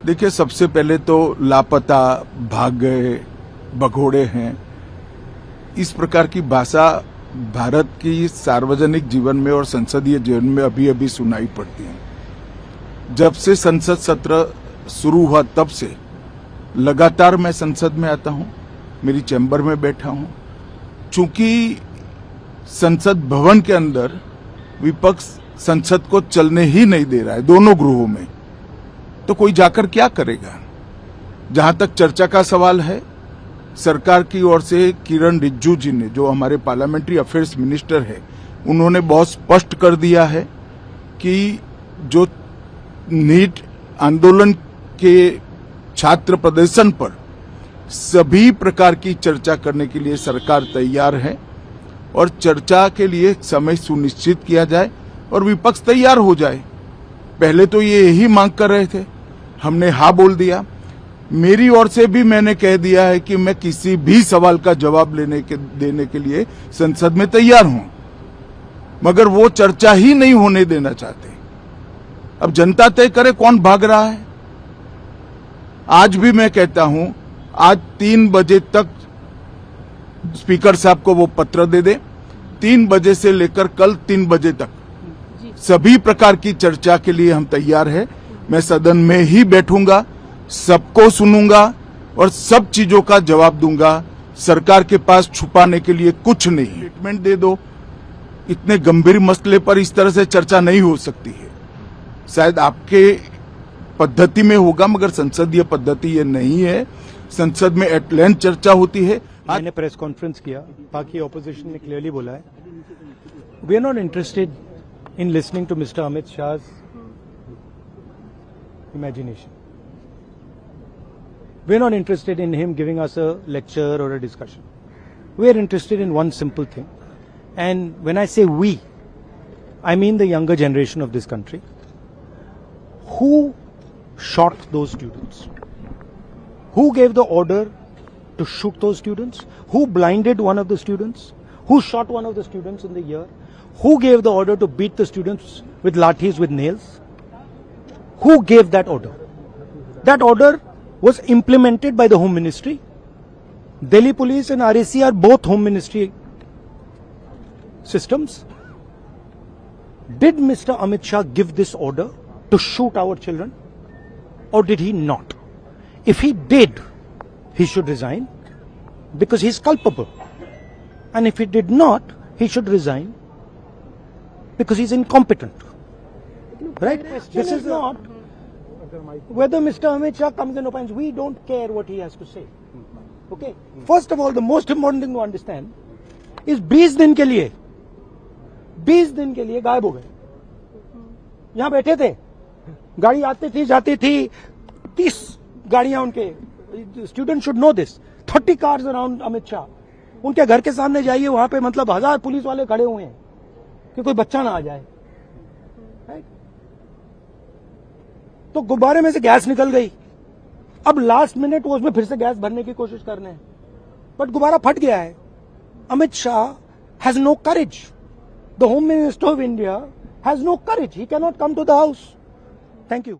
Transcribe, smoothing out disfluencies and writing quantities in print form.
देखिए, सबसे पहले तो लापता, भाग गए, भगोड़े हैं, इस प्रकार की भाषा भारत की सार्वजनिक जीवन में और संसदीय जीवन में अभी अभी सुनाई पड़ती है। जब से संसद सत्र शुरू हुआ तब से लगातार मैं संसद में आता हूं, मेरी चैम्बर में बैठा हूं। चूंकि संसद भवन के अंदर विपक्ष संसद को चलने ही नहीं दे रहा है, दोनों गृहों में, तो कोई जाकर क्या करेगा। जहां तक चर्चा का सवाल है, सरकार की ओर से किरण रिजिजू जी ने, जो हमारे पार्लियामेंट्री अफेयर्स मिनिस्टर है, उन्होंने बहुत स्पष्ट कर दिया है कि जो नीट आंदोलन के छात्र प्रदर्शन पर सभी प्रकार की चर्चा करने के लिए सरकार तैयार है और चर्चा के लिए समय सुनिश्चित किया जाए और विपक्ष तैयार हो जाए। पहले तो ये यही मांग कर रहे थे, हमने हाँ बोल दिया। मेरी ओर से भी मैंने कह दिया है कि मैं किसी भी सवाल का जवाब देने के लिए संसद में तैयार हूं, मगर वो चर्चा ही नहीं होने देना चाहते। अब जनता तय करे कौन भाग रहा है। आज भी मैं कहता हूं, आज 3 बजे तक स्पीकर साहब को वो पत्र दे दे, 3 बजे से लेकर कल 3 बजे तक सभी प्रकार की चर्चा के लिए हम तैयार हैं। मैं सदन में ही बैठूंगा, सबको सुनूंगा और सब चीजों का जवाब दूंगा। सरकार के पास छुपाने के लिए कुछ नहीं। स्टेटमेंट दे दो, इतने गंभीर मसले पर इस तरह से चर्चा नहीं हो सकती है। शायद आपके पद्धति में होगा, मगर संसदीय पद्धति ये नहीं है। संसद में एट लेंथ चर्चा होती है। मैंने प्रेस कॉन्फ्रेंस किया, बाकी ऑपोजिशन ने क्लियरली बोला है, we are not interested in listening to Mr. Amit Shah's imagination. We're not interested in him giving us a lecture or a discussion. We're interested in one simple thing. And when I say we, I mean the younger generation of this country. Who shot those students? Who gave the order to shoot those students? Who blinded one of the students? Who shot one of the students in the ear? Who gave the order to beat the students with lathis, with nails? Who gave that order? That order was implemented by the Home Ministry. Delhi Police and RAC are both Home Ministry systems. Did Mr. Amit Shah give this order to shoot our children? Or did he not? If he did, he should resign because he is culpable. And if he did not, he should resign because he's incompetent. Right? This is not whether Mr. Amit Shah comes and opines. We don't care what he has to say. Okay? First of all, the most important thing to understand is 20 दिन के लिए गायब हो गए। यहां बैठे थे, गाड़ी आती थी जाती थी, 30 गाड़ियां उनके, student should know this, 30 cars around Amit Shah. उनके घर के सामने जाइए, वहां पे मतलब 1000 पुलिस वाले खड़े हुए हैं कि कोई बच्चा ना आ जाए। तो गुब्बारे में से गैस निकल गई, अब लास्ट मिनट वो उसमें फिर से गैस भरने की कोशिश कर रहे हैं, बट गुब्बारा फट गया है। Amit Shah has no courage, the home minister of India has no courage, he can not come to the house. Thank you.